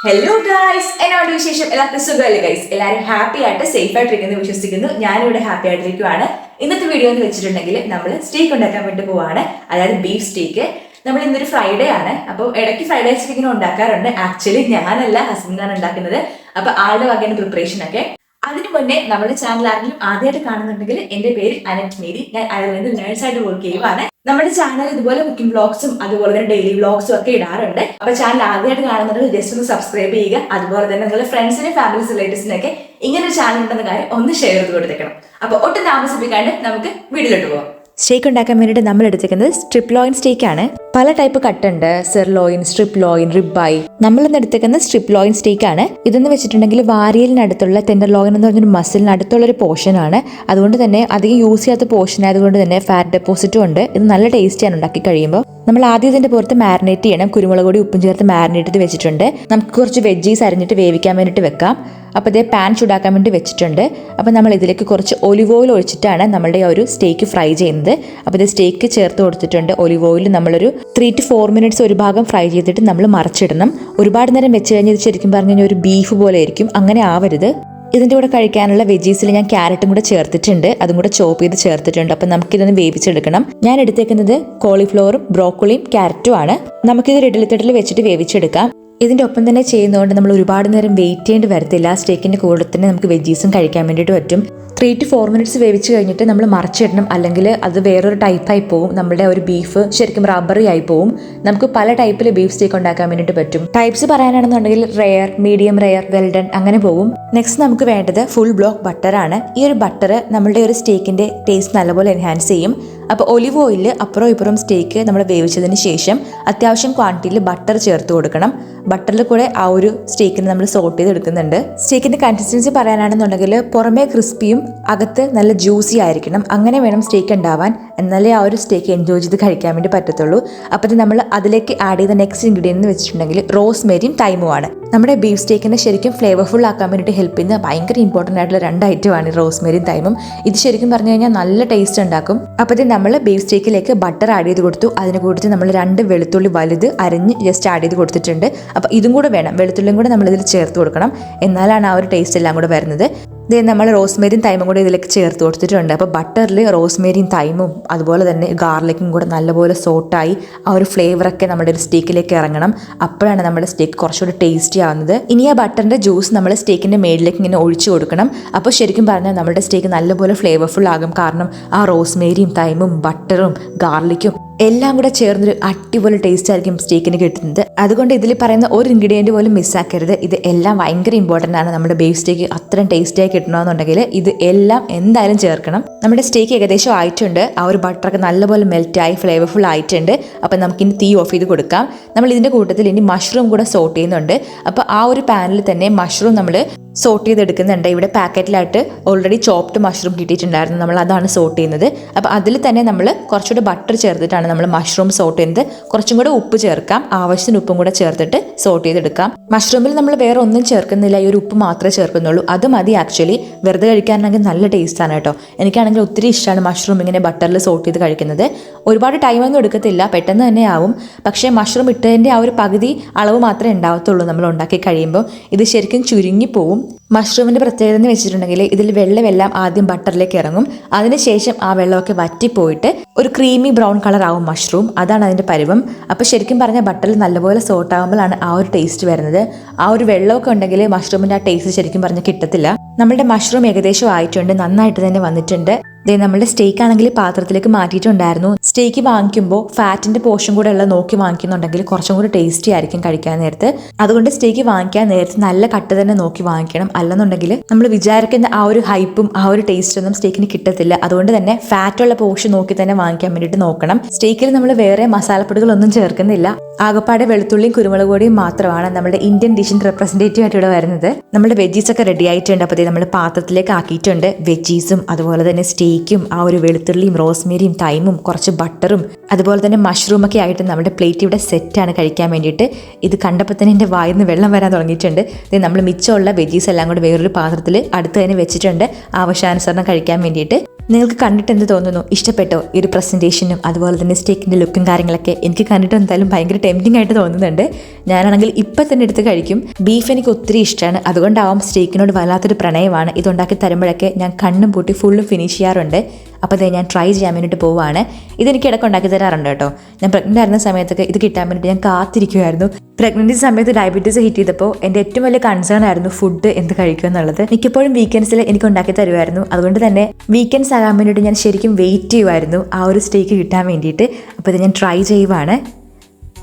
Hello guys, എന്നോട് വിശേഷം എല്ലാവർക്കും സുഖമല്ലേ ഗൈസ്? എല്ലാവരും ഹാപ്പി ആയിട്ട് സേഫ് ആയിട്ടിരിക്കുന്നു വിശ്വസിക്കുന്നു. ഞാനിവിടെ ഹാപ്പി ആയിട്ടിരിക്കുവാണ്. ഇന്നത്തെ വീഡിയോ എന്ന് വെച്ചിട്ടുണ്ടെങ്കിൽ നമ്മൾ സ്റ്റേക്ക് ഉണ്ടാക്കാൻ വേണ്ടി പോവാണ്, അതായത് ബീഫ് സ്റ്റേക്ക്. നമ്മൾ ഇന്നൊരു ഫ്രൈഡേ ആണ്, അപ്പോൾ ഇടയ്ക്ക് ഫ്രൈഡ് റൈസ് ചിക്കൻ ഉണ്ടാക്കാറുണ്ട്. ആക്ച്വലി ഞാനല്ല, ഹസ്ബൻഡാണ് ഉണ്ടാക്കുന്നത്. അപ്പൊ ആളുടെ വകയാണ് പ്രിപ്പറേഷൻ ഒക്കെ. അതിനു മുന്നേ നമ്മുടെ ചാനൽ ആരെങ്കിലും ആദ്യമായിട്ട് കാണുന്നുണ്ടെങ്കിൽ എന്റെ പേര് അനന്ത് മേരി, ഞാൻ അയർലൻഡിൽ നേഴ്സായിട്ട് വർക്ക് ചെയ്യുവാണ്. നമ്മുടെ ചാനൽ ഇതുപോലെ കുക്കിംഗ് വ്ളോഗ്സും അതുപോലെ തന്നെ ഡെയിലി വ്ളോഗ്സും ഒക്കെ ഇടാറുണ്ട്. അപ്പൊ ചാനൽ ആദ്യമായിട്ട് കാണുന്നുണ്ടെങ്കിൽ ജസ്റ്റ് ഒന്ന് സബ്സ്ക്രൈബ് ചെയ്യുക. അതുപോലെ തന്നെ നിങ്ങളുടെ ഫ്രണ്ട്സിനും ഫാമിലീസ് റിലേറ്റീവ്സിനൊക്കെ ഇങ്ങനെ ഒരു ചാനൽ ഉണ്ടെന്ന കാര്യം ഒന്ന് ഷെയർ ചെയ്ത് കൊടുത്തേക്കണം. അപ്പൊ ഒട്ടും താമസിപ്പിക്കാണ്ട് നമുക്ക് വീട്ടിലോട്ട് പോകാം. സ്റ്റേക്ക് ഉണ്ടാക്കാൻ വേണ്ടിയിട്ട് നമ്മൾ എടുത്തിരിക്കുന്നത് സ്ട്രിപ്പ് ലോയിൻ സ്റ്റേക്ക് ആണ്. പല ടൈപ്പ് കട്ടുണ്ട്, സിർലോയിൻ, സ്ട്രിപ്പ് ലോയിൻ, റിബായി. നമ്മളിന്ന് എടുത്തിരിക്കുന്നത് സ്ട്രിപ്പ് ലോയിൻ സ്റ്റേക്ക് ആണ്. ഇതെന്ന് വെച്ചിട്ടുണ്ടെങ്കിൽ വാരിയലിനടുത്തുള്ള ടെൻഡർ ലോയിൻ എന്ന് പറഞ്ഞൊരു മസിലിനടുത്തുള്ള ഒരു പോർഷൻ ആണ്. അതുകൊണ്ട് തന്നെ അധികം യൂസ് ചെയ്യാത്ത പോർഷൻ ആയതുകൊണ്ട് തന്നെ ഫാറ്റ് ഡെപ്പോസിറ്റും ഉണ്ട്. ഇത് നല്ല ടേസ്റ്റിയാണ് ഉണ്ടാക്കി കഴിയുമ്പോൾ. നമ്മൾ ആദ്യം ഇതിന്റെ പുറത്ത് മാരിനേറ്റ് ചെയ്യണം. കുരുമുളക് പൊടി ഉപ്പും ചേർത്ത് മാരിനേറ്റ് ചെയ്ത് വെച്ചിട്ടുണ്ട്. നമുക്ക് കുറച്ച് വെജീസ് അരിഞ്ഞിട്ട് വേവിക്കാൻ വേണ്ടിയിട്ട് വെക്കാം. അപ്പോൾ ഇതേ പാൻ ചൂടാക്കാൻ വേണ്ടി വെച്ചിട്ടുണ്ട്. അപ്പോൾ നമ്മൾ ഇതിലേക്ക് കുറച്ച് ഒലിവ് ഓയിൽ ഒഴിച്ചിട്ടാണ് നമ്മളുടെ ഒരു സ്റ്റേക്ക് ഫ്രൈ ചെയ്യുന്നത്. അപ്പോൾ ഇത് സ്റ്റേക്ക് ചേർത്ത് കൊടുത്തിട്ടുണ്ട്. ഒലിവ് ഓയിൽ നമ്മളൊരു 3 to 4 minutes ഒരു ഭാഗം ഫ്രൈ ചെയ്തിട്ട് നമ്മൾ മറിച്ചിടണം. ഒരുപാട് നേരം വെച്ച് കഴിഞ്ഞാൽ ഇത് ശരിക്കും പറഞ്ഞു കഴിഞ്ഞാൽ ഒരു ബീഫ് പോലെ ആയിരിക്കും. അങ്ങനെ ആവരുത്. ഇതിൻ്റെ കൂടെ കഴിക്കാനുള്ള വെജീസിൽ ഞാൻ ക്യാരറ്റും കൂടെ ചേർത്തിട്ടുണ്ട്. അതും കൂടെ ചോപ്പ് ചെയ്ത് ചേർത്തിട്ടുണ്ട്. അപ്പം നമുക്കിതൊന്ന് വേവിച്ചെടുക്കണം. ഞാൻ എടുത്തേക്കുന്നത് കോളിഫ്ലവറും ബ്രോക്കോളിയും ക്യാരറ്റും ആണ്. നമുക്കിത് ഇഡ്ഡലി തട്ടിൽ വെച്ചിട്ട് വേവിച്ചെടുക്കാം. ഇതിൻ്റെ ഒപ്പം തന്നെ ചെയ്യുന്നതുകൊണ്ട് നമ്മൾ ഒരുപാട് നേരം വെയിറ്റ് ചെയ്യേണ്ടി വരത്തില്ല. സ്റ്റേക്കിൻ്റെ കൂടെ തന്നെ നമുക്ക് വെജീസും കഴിക്കാൻ വേണ്ടിയിട്ട് പറ്റും. 3 to 4 minutes വേവിച്ച് കഴിഞ്ഞിട്ട് നമ്മൾ മറിച്ചിടണം, അല്ലെങ്കിൽ അത് വേറൊരു ടൈപ്പായി പോവും. നമ്മുടെ ഒരു ബീഫ് ശരിക്കും റബ്ബറി ആയി പോവും. നമുക്ക് പല ടൈപ്പിൽ ബീഫ് സ്റ്റേക്ക് ഉണ്ടാക്കാൻ വേണ്ടിയിട്ട് പറ്റും. ടൈപ്സ് പറയാനാണെന്നുണ്ടെങ്കിൽ റെയർ, മീഡിയം റെയർ, വെൽഡൺ അങ്ങനെ പോകും. നെക്സ്റ്റ് നമുക്ക് വേണ്ടത് ഫുൾ ബ്ലോക്ക് ബട്ടറാണ്. ഈ ഒരു ബട്ടർ നമ്മളുടെ ഒരു സ്റ്റേക്കിൻ്റെ ടേസ്റ്റ് നല്ലപോലെ എൻഹാൻസ് ചെയ്യും. അപ്പോൾ ഒലിവ് ഓയിൽ അപ്പുറം ഇപ്പുറം സ്റ്റേക്ക് നമ്മൾ വേവിച്ചതിന് ശേഷം അത്യാവശ്യം ക്വാണ്ടിറ്റിയിൽ ബട്ടർ ചേർത്ത് കൊടുക്കണം. ബട്ടറിൽ കൂടെ ആ ഒരു സ്റ്റേക്കിന് നമ്മൾ സോട്ട് ചെയ്ത് എടുക്കുന്നുണ്ട്. സ്റ്റേക്കിൻ്റെ കൺസിസ്റ്റൻസി പറയാനാണെന്നുണ്ടെങ്കിൽ പുറമേ ക്രിസ്പിയും അകത്ത് നല്ല ജ്യൂസി ആയിരിക്കണം. അങ്ങനെ വേണം സ്റ്റേക്ക് ഉണ്ടാവാൻ. എന്നാലേ ആ ഒരു സ്റ്റേക്ക് എൻജോയ് ചെയ്ത് കഴിക്കാൻ വേണ്ടി പറ്റത്തുള്ളൂ. അപ്പോൾ നമ്മൾ അതിലേക്ക് ആഡ് ചെയ്ത നെക്സ്റ്റ് ഇൻഗ്രീഡിയൻ്റ് എന്ന് വെച്ചിട്ടുണ്ടെങ്കിൽ റോസ്മേരിയും തൈമുമാണ്. നമ്മുടെ ബീഫ് സ്റ്റേക്കിനെ ശരിക്കും ഫ്ലേവർഫുൾ ആക്കാൻ വേണ്ടിയിട്ട് ഹെൽപ്പ് ചെയ്യുന്ന ഭയങ്കര ഇമ്പോർട്ടൻ്റ് ആയിട്ടുള്ള 2 ഐറ്റമാണ് റോസ്മേരിയും തൈമും. ഇത് ശരിക്കും പറഞ്ഞു കഴിഞ്ഞാൽ നല്ല ടേസ്റ്റ് ഉണ്ടാക്കും. അപ്പോൾ നമ്മൾ ബീഫ് സ്റ്റേക്കിലേക്ക് ബട്ടർ ആഡ് ചെയ്ത് കൊടുത്തു. അതിന് കൂട്ടത്തിൽ നമ്മൾ 2 വെളുത്തുള്ളി വലുത് അരിഞ്ഞ് ജസ്റ്റ് ആഡ് ചെയ്ത് കൊടുത്തിട്ടുണ്ട്. അപ്പോൾ ഇതും കൂടെ വേണം, വെളുത്തുള്ളിയും കൂടെ നമ്മളിതിൽ ചേർത്ത് കൊടുക്കണം. എന്നാലാണ് ആ ഒരു ടേസ്റ്റ് എല്ലാം കൂടെ വരുന്നത്. ഇത് നമ്മൾ റോസ്മേരിയും തൈമും കൂടെ ഇതിലേക്ക് ചേർത്ത് കൊടുത്തിട്ടുണ്ട്. അപ്പോൾ ബട്ടറിൽ റോസ്മേരിയും തൈമും അതുപോലെ തന്നെ ഗാർലിക്കും കൂടെ നല്ലപോലെ സോട്ടായി ആ ഒരു ഫ്ലേവറൊക്കെ നമ്മുടെ ഒരു സ്റ്റേക്കിലേക്ക് ഇറങ്ങണം. അപ്പോഴാണ് നമ്മുടെ സ്റ്റേക്ക് കുറച്ചുകൂടി ടേസ്റ്റി ആവുന്നത്. ഇനി ആ ബട്ടറിൻ്റെ ജ്യൂസ് നമ്മൾ സ്റ്റേക്കിൻ്റെ മേളിലേക്ക് ഇങ്ങനെ ഒഴിച്ചു കൊടുക്കണം. അപ്പോൾ ശരിക്കും പറഞ്ഞാൽ നമ്മുടെ സ്റ്റേക്ക് നല്ലപോലെ ഫ്ലേവർഫുൾ ആകും. കാരണം ആ റോസ്മേരിയും തൈമും ബട്ടറും ഗാർലിക്കും എല്ലാം കൂടെ ചേർന്നൊരു അടിപൊളി ടേസ്റ്റ് ആയിരിക്കും സ്റ്റേക്കിന് കിട്ടുന്നത്. അതുകൊണ്ട് ഇതിൽ പറയുന്ന ഒരു ഇൻഗ്രീഡിയൻറ്റ് പോലും മിസ്സാക്കരുത്. ഇത് എല്ലാം ഭയങ്കര ഇമ്പോർട്ടൻ്റ് ആണ്. നമ്മുടെ ബീഫ് സ്റ്റേക്ക് അത്രയും ടേസ്റ്റിയായി കിട്ടണമെന്നുണ്ടെങ്കിൽ ഇത് എല്ലാം എന്തായാലും ചേർക്കണം. നമ്മുടെ സ്റ്റേക്ക് ഏകദേശം ആയിട്ടുണ്ട്. ആ ഒരു ബട്ടറൊക്കെ നല്ലപോലെ മെൽറ്റായി ഫ്ലേവർഫുൾ ആയിട്ടുണ്ട്. അപ്പം നമുക്കിനി തീ ഓഫ് ചെയ്ത് കൊടുക്കാം. നമ്മൾ ഇതിൻ്റെ കൂട്ടത്തിൽ ഇനി മഷ്റൂം കൂടെ സോട്ട് ചെയ്യുന്നുണ്ട്. അപ്പോൾ ആ ഒരു പാനിൽ തന്നെ മഷ്റൂം നമ്മൾ സോട്ട് ചെയ്തെടുക്കുന്നുണ്ട്. ഇവിടെ പാക്കറ്റിലായിട്ട് ഓൾറെഡി ചോപ്ഡ് മഷ്റൂം കിട്ടിയിട്ടുണ്ടായിരുന്നു. നമ്മൾ അതാണ് സോട്ട് ചെയ്യുന്നത്. അപ്പോൾ അതിൽ തന്നെ നമ്മൾ കുറച്ചുകൂടെ ബട്ടർ ചേർത്തിട്ടാണ് നമ്മൾ മഷ്റൂം സോട്ട് ചെയ്യുന്നത്. കുറച്ചും കൂടെ ഉപ്പ് ചേർക്കാം. ആവശ്യത്തിന് ഉപ്പും കൂടെ ചേർത്തിട്ട് സോട്ട് ചെയ്തെടുക്കാം. മഷ്റൂമിൽ നമ്മൾ വേറെ ഒന്നും ചേർക്കുന്നില്ല, ഈ ഒരു ഉപ്പ് മാത്രമേ ചേർക്കുന്നുള്ളൂ. അത് മതി. ആക്ച്വലി വെറുതെ കഴിക്കാനാണെങ്കിൽ നല്ല ടേസ്റ്റാണ് കേട്ടോ. എനിക്കാണെങ്കിൽ ഒത്തിരി ഇഷ്ടമാണ് മഷ്റൂം ഇങ്ങനെ ബട്ടറിൽ സോട്ട് ചെയ്ത് കഴിക്കുന്നത്. ഒരുപാട് ടൈമൊന്നും എടുക്കത്തില്ല, പെട്ടെന്ന് തന്നെ ആവും. പക്ഷേ മഷ്റൂം ഇട്ടതിൻ്റെ ആ ഒരു പകുതി അളവ് മാത്രമേ ഉണ്ടാവത്തുള്ളൂ നമ്മൾ ഉണ്ടാക്കി കഴിയുമ്പോൾ. ഇത് ശരിക്കും ചുരുങ്ങിപ്പോവും. മഷ്റൂമിൻ്റെ പ്രത്യേകത എന്ന് വെച്ചിട്ടുണ്ടെങ്കിൽ ഇതിൽ വെള്ളമെല്ലാം ആദ്യം ബട്ടറിലേക്ക് ഇറങ്ങും. അതിനുശേഷം ആ വെള്ളമൊക്കെ വറ്റിപ്പോയിട്ട് ഒരു ക്രീമി ബ്രൗൺ കളർ ആവും മഷ്റൂം. അതാണ് അതിൻ്റെ പരുവം. അപ്പോൾ ശരിക്കും പറഞ്ഞാൽ ബട്ടറിൽ നല്ലപോലെ സോട്ട് ആകുമ്പോഴാണ് ആ ഒരു ടേസ്റ്റ് വരുന്നത്. ആ ഒരു വെള്ളമൊക്കെ ഉണ്ടെങ്കിൽ മഷ്റൂമിൻ്റെ ആ ടേസ്റ്റ് ശരിക്കും പറഞ്ഞാൽ കിട്ടത്തില്ല. നമ്മളുടെ മഷ്റൂം ഏകദേശം ആയിട്ടുണ്ട്, നന്നായിട്ട് തന്നെ വന്നിട്ടുണ്ട്. നമ്മുടെ സ്റ്റേക്ക് ആണെങ്കിൽ പാത്രത്തിലേക്ക് മാറ്റിയിട്ടുണ്ടായിരുന്നു. സ്റ്റേക്ക് വാങ്ങിക്കുമ്പോൾ ഫാറ്റിന്റെ പോർഷൻ കൂടെ ഉള്ള നോക്കി വാങ്ങിക്കുന്നുണ്ടെങ്കിൽ കുറച്ചും കൂടി ടേസ്റ്റി ആയിരിക്കും കഴിക്കാൻ നേരത്ത്. അതുകൊണ്ട് സ്റ്റേക്ക് വാങ്ങിക്കാൻ നേരത്ത് നല്ല കട്ട് തന്നെ നോക്കി വാങ്ങിക്കണം. അല്ലെന്നുണ്ടെങ്കിൽ നമ്മൾ വിചാരിക്കുന്ന ആ ഒരു ഹൈപ്പും ആ ഒരു ടേസ്റ്റ് ഒന്നും സ്റ്റേക്കിന് കിട്ടത്തില്ല. അതുകൊണ്ട് തന്നെ ഫാറ്റുള്ള പോർഷൻ നോക്കി തന്നെ വാങ്ങിക്കാൻ വേണ്ടിയിട്ട് നോക്കണം. സ്റ്റേക്കിൽ നമ്മൾ വേറെ മസാലപ്പൊടികളൊന്നും ചേർക്കുന്നില്ല. ആകപ്പാടെ വെളുത്തുള്ളിയും കുരുമുളക് പൊടിയും മാത്രമാണ് നമ്മുടെ ഇന്ത്യൻ ഡിഷിന്റെ റെപ്രസെന്റേറ്റീവ് ആയിട്ട് ഇവിടെ വരുന്നത്. നമ്മുടെ വെജീസ് ഒക്കെ റെഡി ആയിട്ടുണ്ട്. അപ്പോൾ നമ്മൾ പാത്രത്തിലേക്ക് ആക്കിയിട്ടുണ്ട്. വെജീസും അതുപോലെ തന്നെ സ്റ്റേക്കും ആ ഒരു വെളുത്തുള്ളിയും റോസ്മേരിയും തൈമും കുറച്ച് ബട്ടറും അതുപോലെ തന്നെ മഷ്റൂം ഒക്കെ ആയിട്ട് നമ്മുടെ പ്ലേറ്റ് ഇവിടെ സെറ്റാണ് കഴിക്കാൻ വേണ്ടിയിട്ട്. ഇത് കണ്ടപ്പോൾ തന്നെ എൻ്റെ വായിൽ നിന്ന് വെള്ളം വരാൻ തുടങ്ങിയിട്ടുണ്ട്. ഇത് നമ്മൾ മിച്ചമുള്ള വെജീസ് എല്ലാം കൂടെ വേറൊരു പാത്രത്തിൽ അടുത്ത് തന്നെ വെച്ചിട്ടുണ്ട് ആവശ്യാനുസരണം കഴിക്കാൻ വേണ്ടിയിട്ട്. നിങ്ങൾക്ക് കണ്ടിട്ട് എന്ത് തോന്നുന്നു? ഇഷ്ടപ്പെട്ടോ ഈ ഒരു പ്രസൻറ്റേഷനും അതുപോലെ തന്നെ സ്റ്റേക്കിൻ്റെ ലുക്കും കാര്യങ്ങളൊക്കെ? എനിക്ക് കണ്ടിട്ട് എന്തായാലും ഭയങ്കര ടെംപ്റ്റിംഗ് ആയിട്ട് തോന്നുന്നുണ്ട്. ഞാനാണെങ്കിൽ ഇപ്പം തന്നെ എടുത്ത് കഴിക്കും. ബീഫ് എനിക്ക് ഒത്തിരി ഇഷ്ടമാണ്, അതുകൊണ്ടാവും സ്റ്റേക്കിനോട് വല്ലാത്തൊരു പ്രണയമാണ്. ഇതുണ്ടാക്കി തരുമ്പോഴൊക്കെ ഞാൻ കണ്ണും പൂട്ടി ഫുള്ളും ഫിനിഷ് ചെയ്യാറുണ്ട്. അപ്പോൾ അതേ ഞാൻ ട്രൈ ചെയ്യാൻ വേണ്ടിയിട്ട് പോവുകയാണ്. ഇതെനിക്ക് ഇടയ്ക്ക് ഉണ്ടാക്കി തരാറുണ്ട് കേട്ടോ. ഞാൻ പ്രഗ്നൻ്റ് ആയിരുന്ന സമയത്തൊക്കെ ഇത് കിട്ടാൻ വേണ്ടിയിട്ട് ഞാൻ കാത്തിരിക്കുമായിരുന്നു. പ്രഗ്നൻസി സമയത്ത് ഡയബറ്റീസ് ഹിറ്റ് ചെയ്തപ്പോൾ എൻ്റെ ഏറ്റവും വലിയ കൺസേൺ ആയിരുന്നു ഫുഡ് എന്ത് കഴിക്കുക എന്നുള്ളത്. മിക്കപ്പോഴും വീക്കെൻഡ്സിൽ എനിക്ക് ഉണ്ടാക്കി തരുമായിരുന്നു. അതുകൊണ്ട് തന്നെ വീക്കെൻഡ്സ് ആകാൻ വേണ്ടിയിട്ട് ഞാൻ ശരിക്കും വെയിറ്റ് ചെയ്യുമായിരുന്നു ആ ഒരു സ്റ്റേക്ക് കിട്ടാൻ വേണ്ടിയിട്ട്. അപ്പോൾ ഇത് ഞാൻ ട്രൈ ചെയ്യുവാണ്.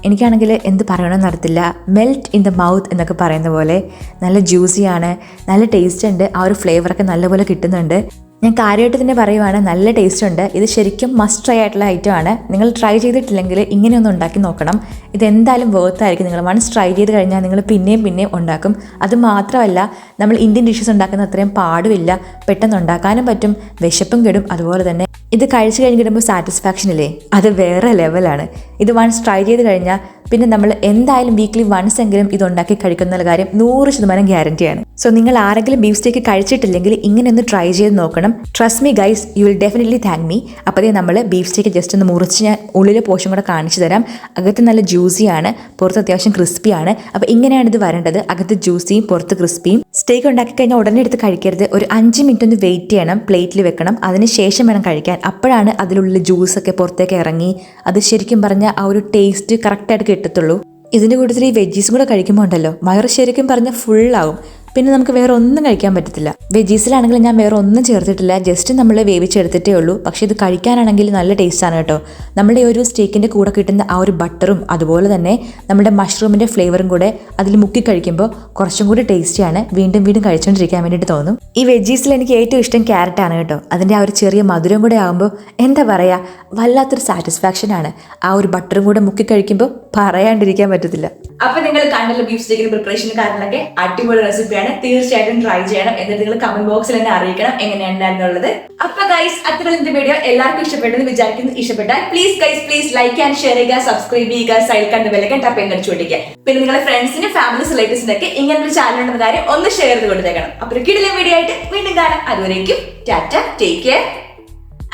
എനിക്കാണെങ്കിൽ എന്ത് പറയണമെന്ന് അറിയത്തില്ല. മെൽറ്റ് ഇൻ ദ മൗത്ത് എന്നൊക്കെ പറയുന്ന പോലെ നല്ല ജ്യൂസിയാണ്, നല്ല ടേസ്റ്റ് ഉണ്ട്, ആ ഒരു ഫ്ലേവറൊക്കെ നല്ലപോലെ കിട്ടുന്നുണ്ട്. ഞാൻ കാര്യമായിട്ട് തന്നെ പറയുവാണ്, നല്ല ടേസ്റ്റ് ഉണ്ട്. ഇത് ശരിക്കും മസ്റ്റ് ട്രൈ ആയിട്ടുള്ള ഐറ്റമാണ്. നിങ്ങൾ ട്രൈ ചെയ്തിട്ടില്ലെങ്കിൽ ഇങ്ങനെയൊന്ന് ഉണ്ടാക്കി നോക്കണം. ഇതെന്തായാലും വേർത്തായിരിക്കും. നിങ്ങൾ വൺസ് ട്രൈ ചെയ്ത് കഴിഞ്ഞാൽ നിങ്ങൾ പിന്നെയും ഉണ്ടാക്കും. അത് മാത്രമല്ല, നമ്മൾ ഇന്ത്യൻ ഡിഷസ് ഉണ്ടാക്കുന്ന അത്രയും പാടുമില്ല, പെട്ടെന്ന് ഉണ്ടാക്കാനും പറ്റും, വിശപ്പും കെടും. അതുപോലെ തന്നെ ഇത് കഴിച്ച് കഴിഞ്ഞ് കിട്ടുമ്പോൾ സാറ്റിസ്ഫാക്ഷൻ ഇല്ലേ, അത് വേറെ ലെവലാണ്. ഇത് വൺസ് ട്രൈ ചെയ്ത് കഴിഞ്ഞാൽ പിന്നെ നമ്മൾ എന്തായാലും വീക്ക്ലി വൺസ് എങ്കിലും ഇത് ഉണ്ടാക്കി കഴിക്കുന്ന കാര്യം 100% ഗ്യാരണ്ടിയാണ്. സോ നിങ്ങൾ ആരെങ്കിലും ബീഫ് സ്റ്റേക്ക് കഴിച്ചിട്ടില്ലെങ്കിൽ ഇങ്ങനെ ഒന്ന് ട്രൈ ചെയ്ത് നോക്കണം. Trust me guys, you will definitely thank me. അപ്പോൾ നമ്മൾ ബീഫ് സ്റ്റേക്ക് ജസ്റ്റ് ഒന്ന് മുറിച്ച് ഞാൻ ഉള്ളിലെ പോർഷൻ കൂടെ കാണിച്ചു തരാം. അകത്ത് നല്ല ജ്യൂസിയാണ്, പുറത്ത് അത്യാവശ്യം ക്രിസ്പിയാണ്. അപ്പോൾ ഇങ്ങനെയാണ് ഇത് വരേണ്ടത്, അകത്ത് ജ്യൂസിയും പുറത്ത് ക്രിസ്പിയും. സ്റ്റേക്ക് ഉണ്ടാക്കി കഴിഞ്ഞാൽ ഉടനെ എടുത്ത് കഴിക്കരുത്. ഒരു 5 മിനിറ്റ് ഒന്ന് വെയിറ്റ് ചെയ്യണം, പ്ലേറ്റിൽ വെക്കണം, അതിന് ശേഷം വേണം കഴിക്കാൻ. അപ്പോഴാണ് അതിലുള്ള ജ്യൂസൊക്കെ പുറത്തേക്ക് ഇറങ്ങി അത് ശരിക്കും പറഞ്ഞാൽ ആ ഒരു ടേസ്റ്റ് കറക്റ്റായിട്ട് കിട്ടത്തുള്ളൂ. ഇതിൻ്റെ കൂട്ടത്തിൽ ഈ വെജീസും കൂടെ കഴിക്കുമ്പോൾ ഉണ്ടല്ലോ, വയറ് ശരിക്കും പറഞ്ഞാൽ ഫുള്ളാവും. പിന്നെ നമുക്ക് വേറെ ഒന്നും കഴിക്കാൻ പറ്റത്തില്ല. വെജീസിലാണെങ്കിൽ ഞാൻ വേറെ ഒന്നും ചേർത്തിട്ടില്ല, ജസ്റ്റ് നമ്മൾ വേവിച്ചെടുത്തിട്ടേ ഉള്ളൂ. പക്ഷേ ഇത് കഴിക്കാനാണെങ്കിൽ നല്ല ടേസ്റ്റാണ് കേട്ടോ. നമ്മുടെ ഈ ഒരു സ്റ്റേക്കിൻ്റെ കൂടെ കിട്ടുന്ന ആ ഒരു ബട്ടറും അതുപോലെ തന്നെ നമ്മുടെ മഷ്റൂമിൻ്റെ ഫ്ലേവറും കൂടെ അതിൽ മുക്കി കഴിക്കുമ്പോൾ കുറച്ചും കൂടി ടേസ്റ്റിയാണ്. വീണ്ടും കഴിച്ചുകൊണ്ടിരിക്കാൻ വേണ്ടിയിട്ട് തോന്നും. ഈ വെജീസിൽ എനിക്ക് ഏറ്റവും ഇഷ്ടം ക്യാരറ്റാണ് കേട്ടോ. അതിൻ്റെ ആ ഒരു ചെറിയ മധുരം കൂടെ ആകുമ്പോൾ എന്താ പറയുക, വല്ലാത്തൊരു സാറ്റിസ്ഫാക്ഷനാണ്. ആ ഒരു ബട്ടറും കൂടെ മുക്കി കഴിക്കുമ്പോൾ പറയാണ്ടിരിക്കാൻ പറ്റത്തില്ല. അപ്പൊ നിങ്ങൾ കണ്ടല്ലോ ബീഫ് സ്റ്റേക്കിന്റെ പ്രിപ്പറേഷൻ കാര്യങ്ങളൊക്കെ അടിപൊളി റെസിപ്പിയാണ്. തീർച്ചയായിട്ടും ട്രൈ ചെയ്യണം. എന്നിട്ട് നിങ്ങൾ കമന്റ് ബോക്സിൽ തന്നെ അറിയിക്കണം എങ്ങനെയുണ്ടായിരുന്നുള്ളത്. അപ്പൊ ഗൈസ്, അത്രയും വീഡിയോ എല്ലാവർക്കും ഇഷ്ടപ്പെട്ടെന്ന് വിചാരിക്കുന്നു. ഇഷ്ടപ്പെട്ടാൽ പ്ലീസ് ലൈക്ക് ആൻഡ് ഷെയർ ചെയ്യുക, സബ്സ്ക്രൈബ് ചെയ്യുക, സൈഡിൽ കണ്ട് ബെല്ലൈക്കൺ ടാപ്പ് ചെയ്ത് അടിച്ചുകൊണ്ടിരിക്കുക. പിന്നെ നിങ്ങളുടെ ഫ്രണ്ട്സിനും ഫാമിലീസ് റിലേറ്റീവ്സിനും ഒക്കെ ഇങ്ങനൊരു ചാനൽ ഉണ്ടെന്ന കാര്യം ഒന്ന് ഷെയർ ചെയ്ത് കൊടുത്തേക്കണം. അപ്പൊ കിടിലൻ വീഡിയോ ആയിട്ട് വീണ്ടും കാണാം. അതുവരേക്കും ടാറ്റ, take care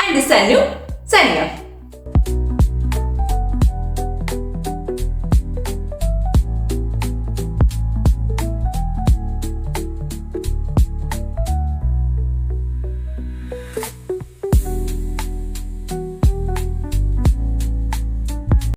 and Sannu signing of.